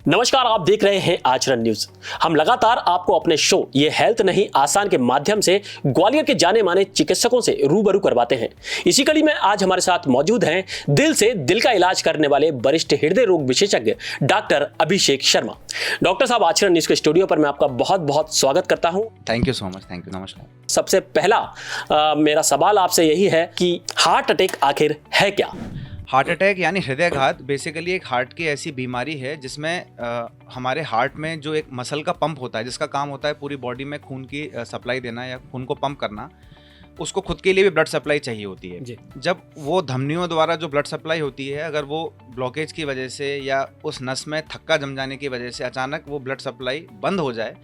नमस्कार, आप देख रहे हैं आचरण न्यूज। हम लगातार आपको अपने शो ये हेल्थ नहीं आसान के माध्यम से ग्वालियर के जाने माने चिकित्सकों से रूबरू करवाते हैं। इसी कड़ी में आज हमारे साथ मौजूद हैं दिल से दिल का इलाज करने वाले वरिष्ठ हृदय रोग विशेषज्ञ डॉक्टर अभिषेक शर्मा। डॉक्टर साहब, आचरण न्यूज के स्टूडियो पर मैं आपका बहुत बहुत स्वागत करता हूँ। Thank you so much. Thank you. नमस्कार। सबसे पहला मेरा सवाल आपसे यही है कि हार्ट अटैक आखिर है क्या? हार्ट अटैक यानी हृदयाघात बेसिकली एक हार्ट की ऐसी बीमारी है जिसमें हमारे हार्ट में जो एक मसल का पंप होता है, जिसका काम होता है पूरी बॉडी में खून की सप्लाई देना या खून को पंप करना, उसको खुद के लिए भी ब्लड सप्लाई चाहिए होती है जी। जब वो धमनियों द्वारा जो ब्लड सप्लाई होती है, अगर वो ब्लॉकेज की वजह से या उस नस में थक्का जम जाने की वजह से अचानक वो ब्लड सप्लाई बंद हो जाए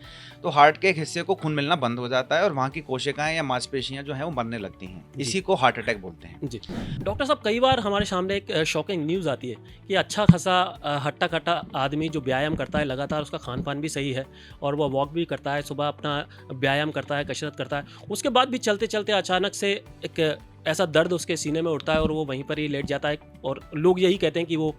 तो हार्ट के एक हिस्से को खून मिलना बंद हो जाता है और वहाँ की कोशिकाएं या मांसपेशियां जो हैं वो मरने लगती हैं। इसी को हार्ट अटैक बोलते हैं। जी डॉक्टर साहब, कई बार हमारे सामने एक शॉकिंग न्यूज़ आती है कि अच्छा खासा हट्टा कट्टा आदमी जो व्यायाम करता है, लगातार उसका खान पान भी सही है और वो वॉक भी करता है, सुबह अपना व्यायाम करता है, कसरत करता है, उसके बाद भी चलते चलते अचानक से एक ऐसा दर्द उसके सीने में उठता है और वो वहीं पर ही लेट जाता है और लोग यही कहते हैं कि वो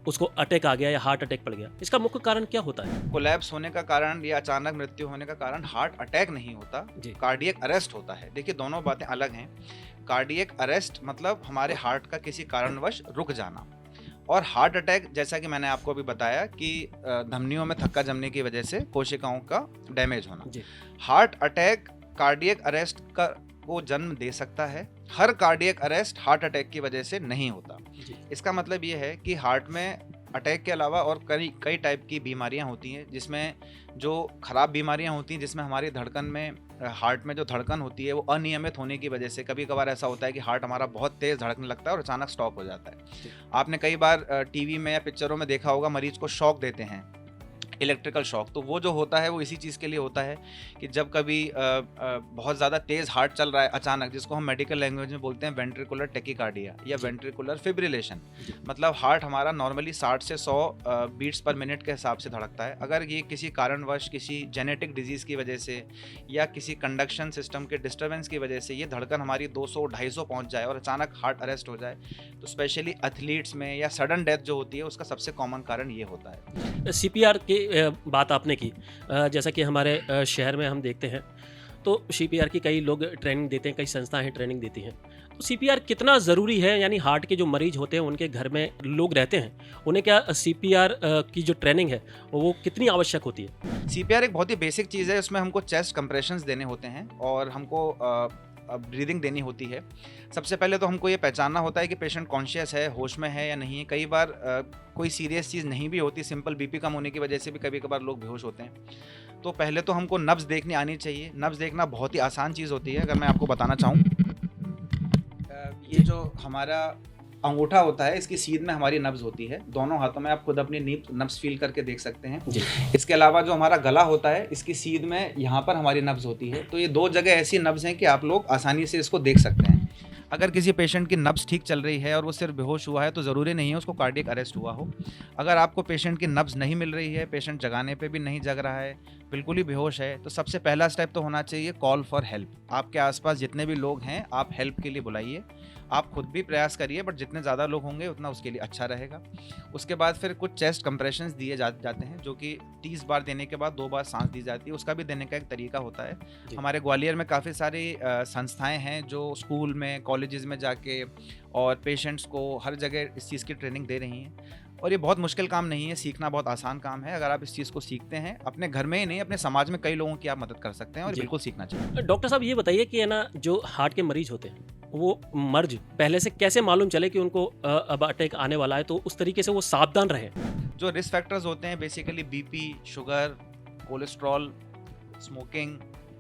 उसको अटैक आ गया या हार्ट अटैक पड़ गया। इसका मुख्य कारण क्या होता है? कोलैप्स होने का कारण या अचानक मृत्यु होने का कारण हार्ट अटैक नहीं होता, कार्डियक अरेस्ट होता है। देखिए, दोनों बातें अलग हैं। कार्डियक अरेस्ट मतलब हमारे हार्ट का किसी कारणवश रुक जाना, और हार्ट अटैक जैसा कि मैंने आपको अभी बताया कि धमनियों में थक्का जमने की वजह से कोशिकाओं का डैमेज होना। हार्ट अटैक कार्डियक अरेस्ट को जन्म दे सकता है। हर कार्डियक अरेस्ट हार्ट अटैक की वजह से नहीं होता। इसका मतलब ये है कि हार्ट में अटैक के अलावा और कई टाइप की बीमारियां होती हैं, जिसमें जो खराब बीमारियां होती हैं, जिसमें हमारी धड़कन में हार्ट में जो धड़कन होती है वो अनियमित होने की वजह से कभी कभार ऐसा होता है कि हार्ट हमारा बहुत तेज़ धड़कने लगता है और अचानक स्टॉप हो जाता है। आपने कई बार टीवी में या पिक्चरों में देखा होगा, मरीज को शॉक देते हैं, इलेक्ट्रिकल शॉक। तो वो जो होता है वो इसी चीज़ के लिए होता है कि जब कभी बहुत ज़्यादा तेज़ हार्ट चल रहा है अचानक, जिसको हम मेडिकल लैंग्वेज में बोलते हैं वेंट्रिकुलर टेकिकार्डिया या वेंट्रिकुलर फिब्रिलेशन। मतलब हार्ट हमारा नॉर्मली 60 से 100 बीट्स पर मिनट के हिसाब से धड़कता है। अगर ये किसी कारणवश, किसी जेनेटिक डिजीज़ की वजह से या किसी कंडक्शन सिस्टम के डिस्टर्बेंस की वजह से ये धड़कन हमारी 200-250 पहुँच जाए और अचानक हार्ट अरेस्ट हो जाए, तो स्पेशली एथलीट्स में या सडन डेथ जो होती है उसका सबसे कॉमन कारण ये होता है। CPR की बात आपने की, जैसा कि हमारे शहर में हम देखते हैं तो CPR की कई लोग ट्रेनिंग देते हैं, कई संस्थाएं ट्रेनिंग देती हैं। तो CPR कितना ज़रूरी है? यानी हार्ट के जो मरीज होते हैं, उनके घर में लोग रहते हैं, उन्हें क्या CPR की जो ट्रेनिंग है वो कितनी आवश्यक होती है? CPR एक बहुत ही बेसिक चीज़ है। उसमें हमको चेस्ट कंप्रेशंस देने होते हैं और हमको ब्रीदिंग देनी होती है। सबसे पहले तो हमको ये पहचानना होता है कि पेशेंट कॉन्शियस है, होश में है या नहीं है। कई बार कोई सीरियस चीज़ नहीं भी होती, सिंपल BP कम होने की वजह से भी कभी कभार लोग बेहोश होते हैं। तो पहले तो हमको नब्ज़ देखनी आनी चाहिए। नब्ज़ देखना बहुत ही आसान चीज़ होती है। अगर मैं आपको बताना चाहूँ, ये जो हमारा अंगूठा होता है, इसकी सीध में हमारी नब्ज़ होती है। दोनों हाथों में आप खुद अपनी नब्ज़ फील करके देख सकते हैं। इसके अलावा जो हमारा गला होता है, इसकी सीध में यहाँ पर हमारी नब्ज़ होती है। तो ये दो जगह ऐसी नब्ज़ हैं कि आप लोग आसानी से इसको देख सकते हैं। अगर किसी पेशेंट की नब्ज़ ठीक चल रही है और वो सिर्फ बेहोश हुआ है तो ज़रूरी नहीं है उसको कार्डियक अरेस्ट हुआ हो। अगर आपको पेशेंट की नब्ज़ नहीं मिल रही है, पेशेंट जगाने पे भी नहीं जग रहा है, बिल्कुल ही बेहोश है, तो सबसे पहला स्टेप तो होना चाहिए कॉल फॉर हेल्प। आपके आसपास जितने भी लोग हैं, आप हेल्प के लिए बुलाइए। आप खुद भी प्रयास करिए, बट जितने ज़्यादा लोग होंगे उतना उसके लिए अच्छा रहेगा। उसके बाद फिर कुछ चेस्ट कंप्रेशंस दिए जाते हैं, जो कि 30 बार देने के बाद 2 बार सांस दी जाती है। उसका भी देने का एक तरीका होता है। हमारे ग्वालियर में काफ़ी सारी संस्थाएं हैं जो स्कूल में, कॉलेजेस में जाके और पेशेंट्स को हर जगह इस चीज़ की ट्रेनिंग दे रही हैं। और ये बहुत मुश्किल काम नहीं है, सीखना बहुत आसान काम है। अगर आप इस चीज़ को सीखते हैं, अपने घर में ही नहीं, अपने समाज में कई लोगों की आप मदद कर सकते हैं और बिल्कुल सीखना चाहिए। डॉक्टर साहब, ये बताइए कि है ना, जो हार्ट के मरीज होते हैं वो मर्ज पहले से कैसे मालूम चले कि उनको अब अटैक आने वाला है, तो उस तरीके से वो सावधान रहे? जो रिस्क फैक्टर्स होते हैं basically BP, sugar, cholesterol, smoking,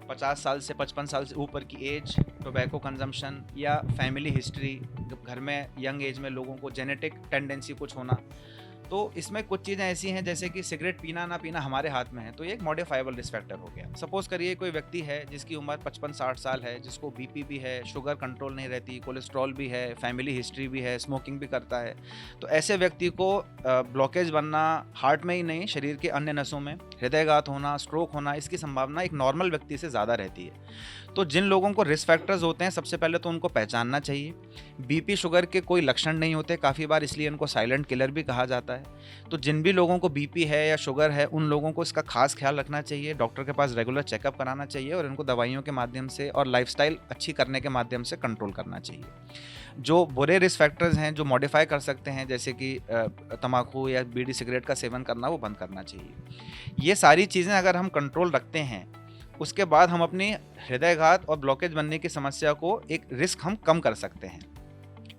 50 साल से 55 साल से ऊपर की एज, टोबैको कंजम्पशन या फैमिली हिस्ट्री, घर में यंग एज में लोगों को जेनेटिक टेंडेंसी कुछ होना। तो इसमें कुछ चीज़ें ऐसी हैं जैसे कि सिगरेट पीना ना पीना हमारे हाथ में है, तो ये एक मॉडिफाइबल रिस्क फैक्टर हो गया। सपोज करिए कोई व्यक्ति है जिसकी उम्र 55-60 साल है, जिसको BP भी है, शुगर कंट्रोल नहीं रहती, कोलेस्ट्रॉल भी है, फैमिली हिस्ट्री भी है, स्मोकिंग भी करता है, तो ऐसे व्यक्ति को ब्लॉकेज बनना हार्ट में ही नहीं, शरीर के अन्य नसों में, हृदयघात होना, स्ट्रोक होना, इसकी संभावना एक नॉर्मल व्यक्ति से ज़्यादा रहती है। तो जिन लोगों को रिस्क फैक्टर्स होते हैं, सबसे पहले तो उनको पहचानना चाहिए। बीपी शुगर के कोई लक्षण नहीं होते काफ़ी बार, इसलिए इनको साइलेंट किलर भी कहा जाता है। तो जिन भी लोगों को बीपी है या शुगर है, उन लोगों को इसका खास ख्याल रखना चाहिए, डॉक्टर के पास रेगुलर चेकअप कराना चाहिए और इनको दवाइयों के माध्यम से और लाइफस्टाइल अच्छी करने के माध्यम से कंट्रोल करना चाहिए। जो बुरे रिस्क फैक्टर्स हैं, जो मॉडिफाई कर सकते हैं, जैसे कि तम्बाकू या बीड़ी सिगरेट का सेवन करना, वो बंद करना चाहिए। ये सारी चीज़ें अगर हम कंट्रोल रखते हैं, उसके बाद हम अपनी हृदयघात और ब्लॉकेज बनने की समस्या को एक रिस्क हम कम कर सकते हैं।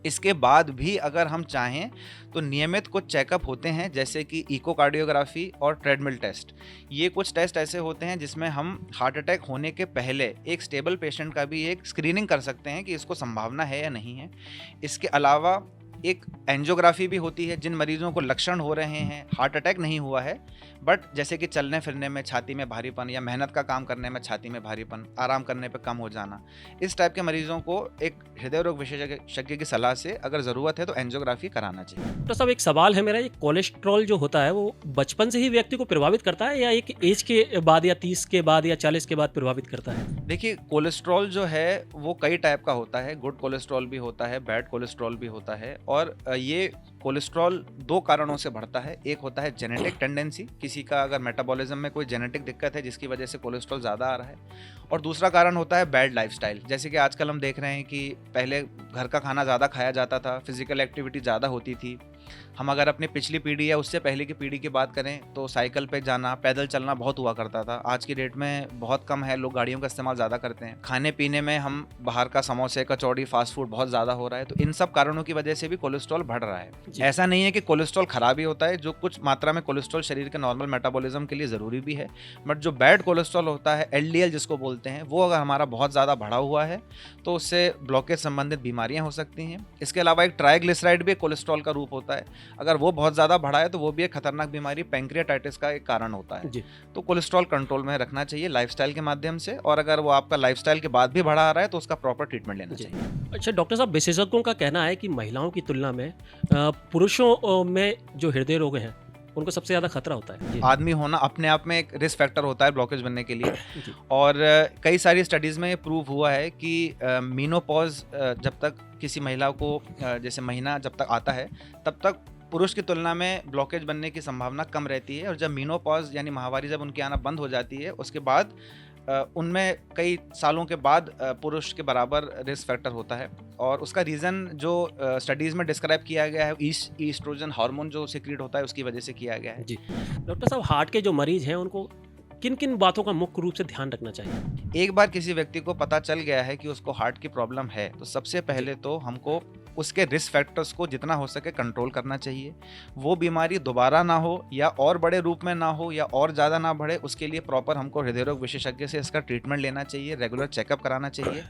इसके बाद भी अगर हम चाहें तो नियमित कुछ चेकअप होते हैं, जैसे कि इकोकार्डियोग्राफी और ट्रेडमिल टेस्ट। ये कुछ टेस्ट ऐसे होते हैं जिसमें हम हार्ट अटैक होने के पहले एक स्टेबल पेशेंट का भी एक स्क्रीनिंग कर सकते हैं कि इसको संभावना है या नहीं है। इसके अलावा एक एंजियोग्राफी भी होती है जिन मरीजों को लक्षण हो रहे हैं, हार्ट अटैक नहीं हुआ है, बट जैसे कि चलने फिरने में छाती में भारीपन या मेहनत का काम करने में छाती में भारीपन, आराम करने पे कम हो जाना, इस टाइप के मरीजों को एक हृदय रोग विशेषज्ञ की सलाह से अगर ज़रूरत है तो एंजियोग्राफी कराना चाहिए। तो सब एक सवाल है मेरा, ये कोलेस्ट्रॉल जो होता है वो बचपन से ही व्यक्ति को प्रभावित करता है या एक एज के बाद या 30 के बाद या 40 के बाद प्रभावित करता है? देखिए, कोलेस्ट्रॉल जो है वो कई टाइप का होता है। गुड कोलेस्ट्रॉल भी होता है, बैड कोलेस्ट्रॉल भी होता है। और ये कोलेस्ट्रॉल दो कारणों से बढ़ता है। एक होता है जेनेटिक टेंडेंसी, किसी का अगर मेटाबॉलिज्म में कोई जेनेटिक दिक्कत है जिसकी वजह से कोलेस्ट्रॉल ज़्यादा आ रहा है। और दूसरा कारण होता है बैड लाइफस्टाइल, जैसे कि आजकल हम देख रहे हैं कि पहले घर का खाना ज़्यादा खाया जाता था, फिजिकल एक्टिविटी ज़्यादा होती थी। हम अगर अपनी पिछली पीढ़ी या उससे पहले की पीढ़ी की बात करें तो साइकिल पे जाना, पैदल चलना बहुत हुआ करता था। आज की डेट में बहुत कम है, लोग गाड़ियों का इस्तेमाल ज़्यादा करते हैं। खाने पीने में हम बाहर का समोसे, कचौड़ी, फास्ट फूड बहुत ज़्यादा हो रहा है। तो इन सब कारणों की वजह से भी कोलेस्ट्रॉल बढ़ रहा है। ऐसा नहीं है कि कोलेस्ट्रॉल खराब ही होता है, जो कुछ मात्रा में कोलेस्ट्रॉल शरीर के नॉर्मल मेटाबॉलिज्म के लिए ज़रूरी भी है, बट जो बैड कोलेस्ट्रॉल होता है, LDL जिसको बोलते हैं, वो अगर हमारा बहुत ज़्यादा बढ़ा हुआ है तो उससे ब्लॉकेज संबंधित बीमारियां हो सकती हैं। इसके अलावा एक ट्राइग्लिसराइड भी कोलेस्ट्रॉल का रूप होता है, अगर वो बहुत ज़्यादा बढ़ा है तो वो भी एक खतरनाक बीमारी पैंक्रियाटाइटिस का एक कारण होता है। तो कोलेस्ट्रॉल कंट्रोल में रखना चाहिए लाइफस्टाइल के माध्यम से, और अगर वो आपका लाइफस्टाइल के बाद भी बढ़ा आ रहा है तो उसका प्रॉपर ट्रीटमेंट लेना चाहिए। अच्छा डॉक्टर साहब, विशेषज्ञों का कहना है कि महिलाओं की तुलना में पुरुषों में जो हृदय रोग हैं उनको सबसे ज़्यादा खतरा होता है। आदमी होना अपने आप में एक रिस्क फैक्टर होता है ब्लॉकेज बनने के लिए। और कई सारी स्टडीज़ में ये प्रूव हुआ है कि मीनोपॉज जब तक किसी महिला को जैसे महीना जब तक आता है तब तक पुरुष की तुलना में ब्लॉकेज बनने की संभावना कम रहती है। और जब मीनोपॉज यानी माहवारी जब उनकी आना बंद हो जाती है, उसके बाद उनमें कई सालों के बाद पुरुष के बराबर रिस्क फैक्टर होता है। और उसका रीज़न जो स्टडीज़ में डिस्क्राइब किया गया है, ईस्ट्रोजन हार्मोन जो सिक्रीट होता है उसकी वजह से किया गया है। जी डॉक्टर साहब, हार्ट के जो मरीज हैं उनको किन किन बातों का मुख्य रूप से ध्यान रखना चाहिए? एक बार किसी व्यक्ति को पता चल गया है कि उसको हार्ट की प्रॉब्लम है तो सबसे पहले तो हमको उसके रिस्क फैक्टर्स को जितना हो सके कंट्रोल करना चाहिए। वो बीमारी दोबारा ना हो या और बड़े रूप में ना हो या और ज़्यादा ना बढ़े, उसके लिए प्रॉपर हमको हृदय रोग विशेषज्ञ से इसका ट्रीटमेंट लेना चाहिए, रेगुलर चेकअप कराना चाहिए,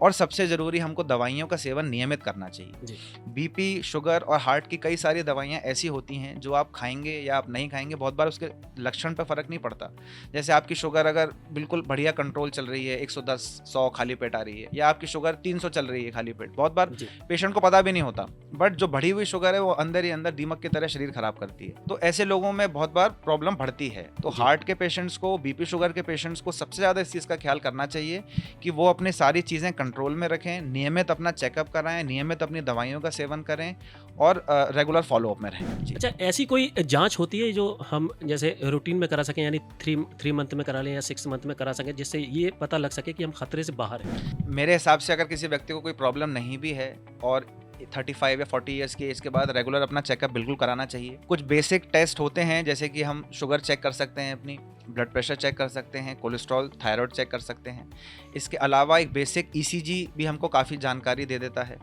और सबसे ज़रूरी हमको दवाइयों का सेवन नियमित करना चाहिए। बीपी, शुगर और हार्ट की कई सारी दवाइयाँ ऐसी होती हैं जो आप खाएंगे या आप नहीं खाएंगे, बहुत बार उसके लक्षण पर फ़र्क नहीं पड़ता। जैसे आपकी शुगर अगर बिल्कुल बढ़िया कंट्रोल चल रही है, 110-100 खाली पेट आ रही है, या आपकी शुगर 300 चल रही है खाली पेट, बहुत बार पेशेंट को पता भी नहीं होता, बट जो बढ़ी हुई शुगर है वो अंदर ही अंदर दीमक की तरह शरीर खराब करती है। तो ऐसे लोगों में बहुत बार प्रॉब्लम बढ़ती है। तो हार्ट के पेशेंट्स को, बीपी शुगर के पेशेंट्स को सबसे ज़्यादा इस चीज़ का ख्याल करना चाहिए कि वो अपने सारी चीज़ें कंट्रोल में रखें, नियमित अपना चेकअप कराएं, नियमित अपनी दवाइयों का सेवन करें और रेगुलर फॉलोअप में रहें। अच्छा, ऐसी कोई जांच होती है जो हम जैसे रूटीन में करा सकें, यानी 3 मंथ में करा लें या 6 मंथ में करा सकें, जिससे ये पता लग सके कि हम खतरे से बाहर हैं? मेरे हिसाब से अगर किसी व्यक्ति को कोई प्रॉब्लम नहीं भी है और 35 या 40 ईयर्स की एज के बाद रेगुलर अपना चेकअप बिल्कुल कराना चाहिए। कुछ बेसिक टेस्ट होते हैं, जैसे कि हम शुगर चेक कर सकते हैं, अपनी ब्लड प्रेशर चेक कर सकते हैं, कोलेस्ट्रॉल, थायराइड चेक कर सकते हैं। इसके अलावा एक बेसिक ECG भी हमको काफ़ी जानकारी दे देता है।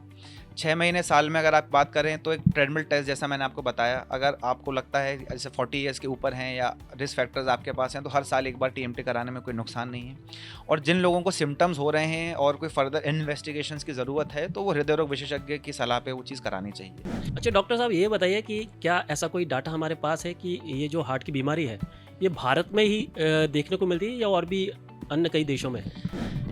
6 महीने साल में अगर आप बात करें तो एक ट्रेडमिल टेस्ट जैसा मैंने आपको बताया, अगर आपको लगता है जैसे 40 ईयर्स के ऊपर हैं या रिस्क फैक्टर्स आपके पास हैं तो हर साल एक बार TMT कराने में कोई नुकसान नहीं है। और जिन लोगों को सिम्टम्स हो रहे हैं और कोई फर्दर इन्वेस्टिगेशंस की ज़रूरत है तो वो हृदय रोग विशेषज्ञ की सलाह पे वो चीज़ करानी चाहिए। अच्छा डॉक्टर साहब, ये बताइए कि क्या ऐसा कोई डाटा हमारे पास है कि ये जो हार्ट की बीमारी है ये भारत में ही देखने को मिलती है या और भी अन्य कई देशों में?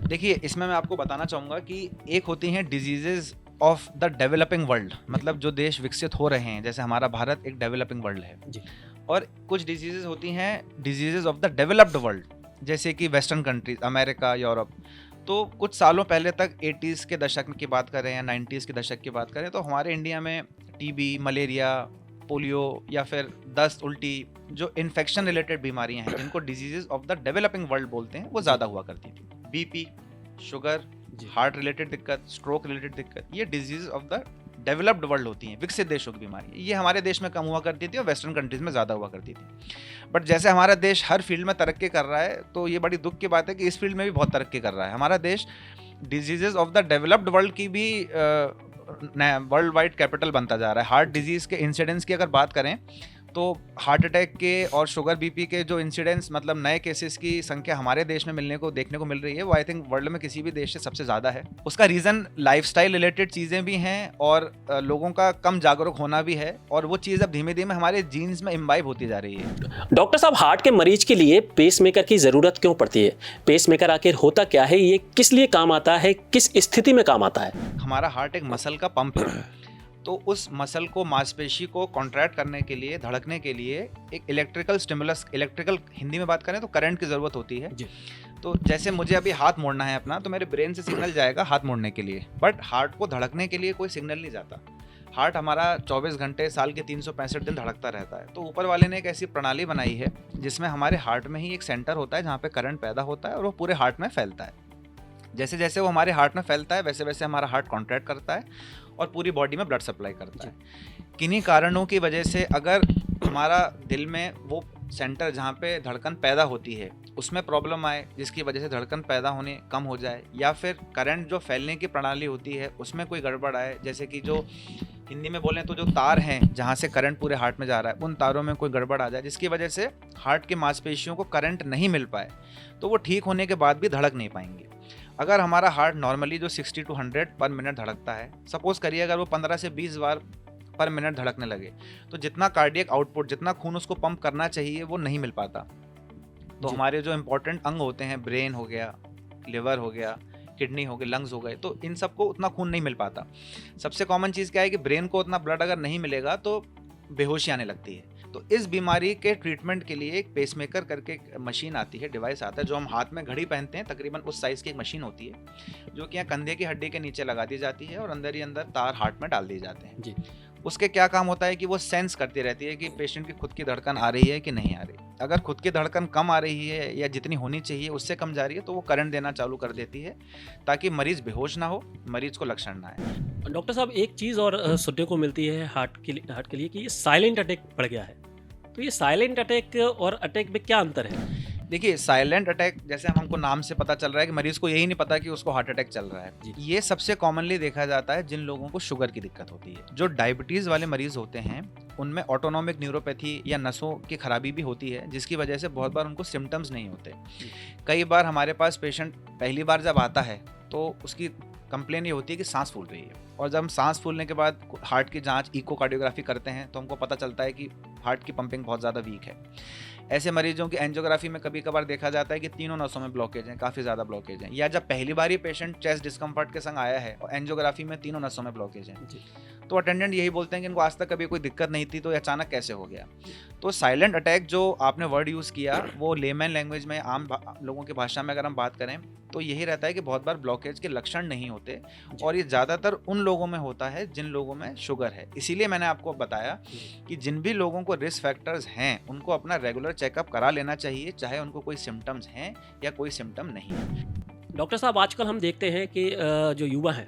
देखिए, इसमें मैं आपको बताना चाहूँगा कि एक होती हैं diseases of the developing world, मतलब जो देश विकसित हो रहे हैं, जैसे हमारा भारत एक डेवलपिंग वर्ल्ड है। जी। और कुछ डिजीजेज होती हैं diseases of the developed world, जैसे कि वेस्टर्न कंट्रीज, अमेरिका, यूरोप। तो कुछ सालों पहले तक 80s के दशक की बात करें या 90s के दशक की बात करें तो हमारे इंडिया में टीबी, मलेरिया, पोलियो या फिर दस्त, उल्टी, जो इन्फेक्शन रिलेटेड बीमारियां हैं जिनको diseases of the developing world बोलते हैं, वो ज़्यादा हुआ करती थी। बीपी, शुगर, हार्ट रिलेटेड दिक्कत, स्ट्रोक रिलेटेड दिक्कत, ये disease of the developed world होती हैं, विकसित देशों की बीमारी। ये हमारे देश में कम हुआ करती थी और वेस्टर्न कंट्रीज में ज़्यादा हुआ करती थी। बट जैसे हमारा देश हर फील्ड में तरक्की कर रहा है, तो ये बड़ी दुख की बात है कि इस फील्ड में भी बहुत तरक्की कर रहा है। हमारा देश diseases of the developed world की भी वर्ल्ड वाइड कैपिटल बनता जा रहा है। हार्ट डिजीज़ के इंसिडेंस की अगर बात करें तो हार्ट अटैक के और शुगर बीपी के जो इंसिडेंट्स, मतलब नए केसेस की संख्या हमारे देश में देखने को मिल रही है, वो आई थिंक वर्ल्ड में किसी भी देश से सबसे ज़्यादा है। उसका रीज़न लाइफस्टाइल रिलेटेड चीज़ें भी हैं और लोगों का कम जागरूक होना भी है, और वो चीज़ अब धीमे धीमे हमारे जीन्स में इम्बाइब होती जा रही है। डॉक्टर साहब, हार्ट के मरीज के लिए पेसमेकर की ज़रूरत क्यों पड़ती है? पेसमेकर आखिर होता क्या है? ये किस लिए काम आता है? किस स्थिति में काम आता है? हमारा हार्ट एक मसल का पंप है, तो उस मसल को, मांसपेशी को कॉन्ट्रैक्ट करने के लिए, धड़कने के लिए एक इलेक्ट्रिकल स्टिमुलस, इलेक्ट्रिकल हिंदी में बात करें तो करंट की ज़रूरत होती है जी। तो जैसे मुझे अभी हाथ मोड़ना है अपना, तो मेरे ब्रेन से सिग्नल जाएगा हाथ मोड़ने के लिए, बट हार्ट को धड़कने के लिए कोई सिग्नल नहीं जाता। हार्ट हमारा 24 घंटे साल के 365 दिन धड़कता रहता है। तो ऊपर वाले ने एक ऐसी प्रणाली बनाई है जिसमें हमारे हार्ट में ही एक सेंटर होता है जहाँ पे करंट पैदा होता है और वो पूरे हार्ट में फैलता है। जैसे जैसे वो हमारे हार्ट में फैलता है वैसे वैसे हमारा हार्ट कॉन्ट्रैक्ट करता है और पूरी बॉडी में ब्लड सप्लाई करता है। किन्हीं कारणों की वजह से अगर हमारा दिल में वो सेंटर जहाँ पे धड़कन पैदा होती है उसमें प्रॉब्लम आए, जिसकी वजह से धड़कन पैदा होने कम हो जाए, या फिर करंट जो फैलने की प्रणाली होती है उसमें कोई गड़बड़ आए, जैसे कि जो हिंदी में बोलें तो जो तार हैं जहाँ से करंट पूरे हार्ट में जा रहा है उन तारों में कोई गड़बड़ आ जाए, जिसकी वजह से हार्ट की मांसपेशियों को करंट नहीं मिल पाए, तो वो ठीक होने के बाद भी धड़क नहीं पाएंगे। अगर हमारा हार्ट नॉर्मली जो 60 to 100 पर मिनट धड़कता है, सपोज करिए अगर वो 15 से 20 बार पर मिनट धड़कने लगे, तो जितना कार्डियक आउटपुट, जितना खून उसको पंप करना चाहिए वो नहीं मिल पाता। तो हमारे जो इम्पोर्टेंट अंग होते हैं, ब्रेन हो गया, लिवर हो गया, किडनी हो गई, लंग्स हो गए, तो इन सबको उतना खून नहीं मिल पाता। सबसे कॉमन चीज़ क्या है कि ब्रेन को उतना ब्लड अगर नहीं मिलेगा तो बेहोशी आने लगती है। तो इस बीमारी के ट्रीटमेंट के लिए एक पेसमेकर करके एक मशीन आती है, डिवाइस आता है, जो हम हाथ में घड़ी पहनते हैं, तकरीबन उस साइज़ की एक मशीन होती है जो कि यहाँ कंधे की हड्डी के नीचे लगा दी जाती है और अंदर ही अंदर तार हार्ट में डाल दिए जाते हैं जी। उसके क्या काम होता है कि वो सेंस करती रहती है कि पेशेंट की खुद की धड़कन आ रही है कि नहीं आ रही। अगर खुद की धड़कन कम आ रही है या जितनी होनी चाहिए उससे कम जा रही है तो वो करंट देना चालू कर देती है ताकि मरीज़ बेहोश ना हो, मरीज़ को लक्षण ना आए। डॉक्टर साहब, एक चीज़ और सुनने को मिलती है हार्ट के लिए कि साइलेंट अटैक बढ़ गया है, तो ये साइलेंट अटैक और अटैक में क्या अंतर है? देखिए, साइलेंट अटैक जैसे हमको नाम से पता चल रहा है कि मरीज को यही नहीं पता कि उसको हार्ट अटैक चल रहा है। ये सबसे कॉमनली देखा जाता है जिन लोगों को शुगर की दिक्कत होती है। जो डायबिटीज़ वाले मरीज होते हैं उनमें ऑटोनॉमिक न्यूरोपैथी या नसों की खराबी भी होती है, जिसकी वजह से बहुत बार उनको सिम्टम्स नहीं होते। कई बार हमारे पास पेशेंट पहली बार जब आता है तो उसकी कंप्लेन ये होती है कि सांस फूल रही है, और जब हम सांस फूलने के बाद हार्ट की जांच, इकोकार्डियोग्राफी करते हैं तो हमको पता चलता है कि हार्ट की पंपिंग बहुत ज़्यादा वीक है। ऐसे मरीजों की एंजियोग्राफी में कभी कभार देखा जाता है कि तीनों नसों में ब्लॉकेज हैं, काफ़ी ज़्यादा ब्लॉकेज हैं। या जब पहली बार ही पेशेंट चेस्ट डिस्कम्फर्ट के संग आया है और एंजियोग्राफी में तीनों नसों में ब्लॉकेज हैं, तो अटेंडेंट यही बोलते हैं कि इनको आज तक कभी कोई दिक्कत नहीं थी तो अचानक कैसे हो गया। तो साइलेंट अटैक जो आपने वर्ड यूज़ किया वो लेमैन लैंग्वेज में, आम लोगों की भाषा में अगर हम बात करें तो यही रहता है कि बहुत बार ब्लॉकेज के लक्षण नहीं होते, और ये ज़्यादातर उन लोगों में होता है जिन लोगों में शुगर है। इसीलिए मैंने आपको बताया कि जिन भी लोगों को रिस्क फैक्टर्स हैं उनको अपना रेगुलर चेकअप करा लेना चाहिए, चाहे उनको कोई सिम्टम्स हैं या कोई सिम्टम नहीं है। डॉक्टर साहब, आजकल हम देखते हैं कि जो युवा हैं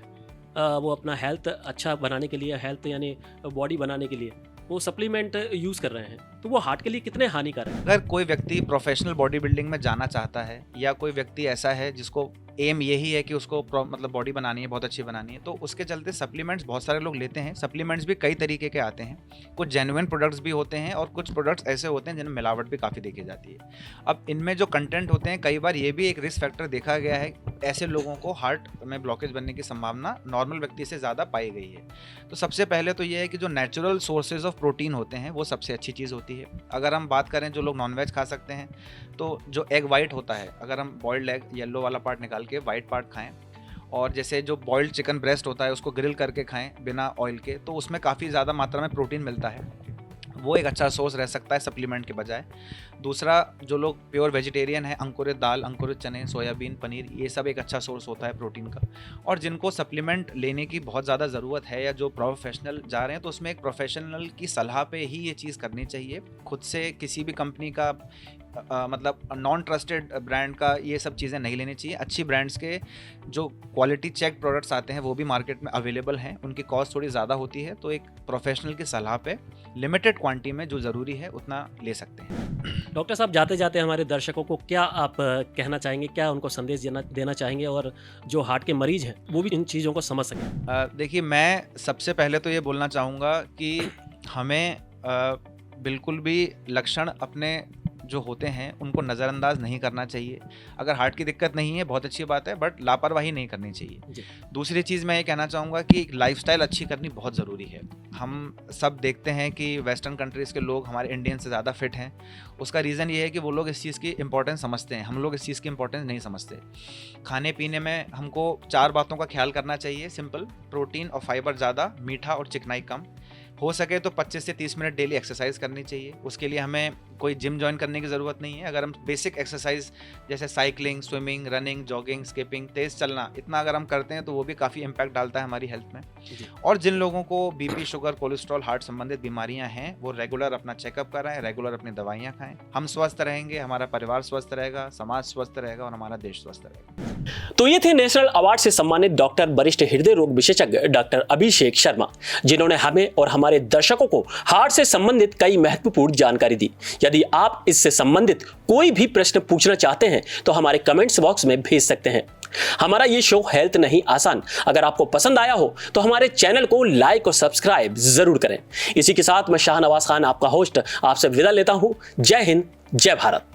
वो अपना हेल्थ अच्छा बनाने के लिए, हेल्थ यानी बॉडी बनाने के लिए वो सप्लीमेंट यूज़ कर रहे हैं, तो वो हार्ट के लिए कितने हानिकारक है? अगर कोई व्यक्ति प्रोफेशनल बॉडी बिल्डिंग में जाना चाहता है या कोई व्यक्ति ऐसा है जिसको एम यही है कि उसको मतलब बॉडी बनानी है, बहुत अच्छी बनानी है, तो उसके चलते सप्लीमेंट्स बहुत सारे लोग लेते हैं। सप्लीमेंट्स भी कई तरीके के आते हैं, कुछ जेन्युइन प्रोडक्ट्स भी होते हैं और कुछ प्रोडक्ट्स ऐसे होते हैं जिनमें मिलावट भी काफ़ी देखी जाती है। अब इनमें जो कंटेंट होते हैं, कई बार ये भी एक रिस्क फैक्टर देखा गया है, ऐसे लोगों को हार्ट में ब्लॉकेज बनने की संभावना नॉर्मल व्यक्ति से ज़्यादा पाई गई है। तो सबसे पहले तो ये है कि जो नेचुरल सोर्सेज ऑफ प्रोटीन होते हैं वो सबसे अच्छी चीज़ होती है। अगर हम बात करें जो लोग नॉनवेज खा सकते हैं, तो जो एग वाइट होता है, अगर हम बॉइल्ड एग येलो वाला पार्ट निकाल के वाइट पार्ट खाएं, और जैसे जो बॉइल्ड चिकन ब्रेस्ट होता है उसको ग्रिल करके खाएं बिना ऑयल के, तो उसमें काफ़ी ज़्यादा मात्रा में प्रोटीन मिलता है। वो एक अच्छा सोर्स रह सकता है सप्लीमेंट के बजाय। दूसरा, जो लोग प्योर वेजिटेरियन है, अंकुरित दाल, अंकुरित चने, सोयाबीन, पनीर, ये सब एक अच्छा सोर्स होता है प्रोटीन का। और जिनको सप्लीमेंट लेने की बहुत ज़्यादा ज़रूरत है या जो प्रोफेशनल जा रहे हैं, तो उसमें एक प्रोफेशनल की सलाह पे ही ये चीज़ करनी चाहिए। खुद से किसी भी कंपनी का मतलब नॉन ट्रस्टेड ब्रांड का ये सब चीज़ें नहीं लेनी चाहिए। अच्छी ब्रांड्स के जो क्वालिटी चेक प्रोडक्ट्स आते हैं वो भी मार्केट में अवेलेबल हैं, उनकी कॉस्ट थोड़ी ज़्यादा होती है, तो एक प्रोफेशनल की सलाह पे लिमिटेड क्वांटिटी में जो ज़रूरी है उतना ले सकते हैं। डॉक्टर साहब, जाते जाते हमारे दर्शकों को क्या आप कहना चाहेंगे, क्या उनको संदेश देना चाहेंगे, और जो हार्ट के मरीज हैं वो भी इन चीज़ों को समझ सकें? देखिए, मैं सबसे पहले तो ये बोलना चाहूँगा कि हमें बिल्कुल भी लक्षण अपने जो होते हैं उनको नज़रअंदाज नहीं करना चाहिए। अगर हार्ट की दिक्कत नहीं है, बहुत अच्छी बात है, बट लापरवाही नहीं करनी चाहिए। दूसरी चीज़ मैं ये कहना चाहूँगा कि लाइफस्टाइल अच्छी करनी बहुत ज़रूरी है। हम सब देखते हैं कि वेस्टर्न कंट्रीज़ के लोग हमारे इंडियन से ज़्यादा फिट हैं। उसका रीज़न ये है कि वो लोग इस चीज़ की इंपॉर्टेंस समझते हैं, हम लोग इस चीज़ की इंपॉर्टेंस नहीं समझते। खाने पीने में हमको 4 बातों का ख्याल करना चाहिए, सिंपल: प्रोटीन और फाइबर ज़्यादा, मीठा और चिकनाई कम। हो सके तो 25 से 30 मिनट डेली एक्सरसाइज करनी चाहिए। उसके लिए हमें कोई जिम ज्वाइन करने की ज़रूरत नहीं है। अगर हम बेसिक एक्सरसाइज जैसे cycling, swimming, running, jogging, skipping, तेज़ चलना, इतना अगर हम करते हैं तो वो भी काफ़ी इम्पैक्ट डालता है हमारी हेल्थ में। और जिन लोगों को बीपी, शुगर, कोलेस्ट्रॉल, हार्ट संबंधित बीमारियां हैं, वो रेगुलर अपना चेकअप कराएं, रेगुलर अपनी दवाइयाँ खाएं। हम स्वस्थ रहेंगे, हमारा परिवार स्वस्थ रहेगा, समाज स्वस्थ रहेगा और हमारा देश स्वस्थ रहेगा। तो ये थे नेशनल अवार्ड से सम्मानित डॉक्टर, वरिष्ठ हृदय रोग विशेषज्ञ डॉक्टर अभिषेक शर्मा, जिन्होंने हमें और हमारे दर्शकों को हार्ट से संबंधित कई महत्वपूर्ण जानकारी दी। यदि आप इससे संबंधित कोई भी प्रश्न पूछना चाहते हैं तो हमारे कमेंट्स बॉक्स में भेज सकते हैं। हमारा ये शो हेल्थ नहीं आसान अगर आपको पसंद आया हो तो हमारे चैनल को लाइक और सब्सक्राइब जरूर करें। इसी के साथ मैं शाहनवाज खान, आपका होस्ट, आपसे विदा लेता हूं। जय हिंद, जय भारत।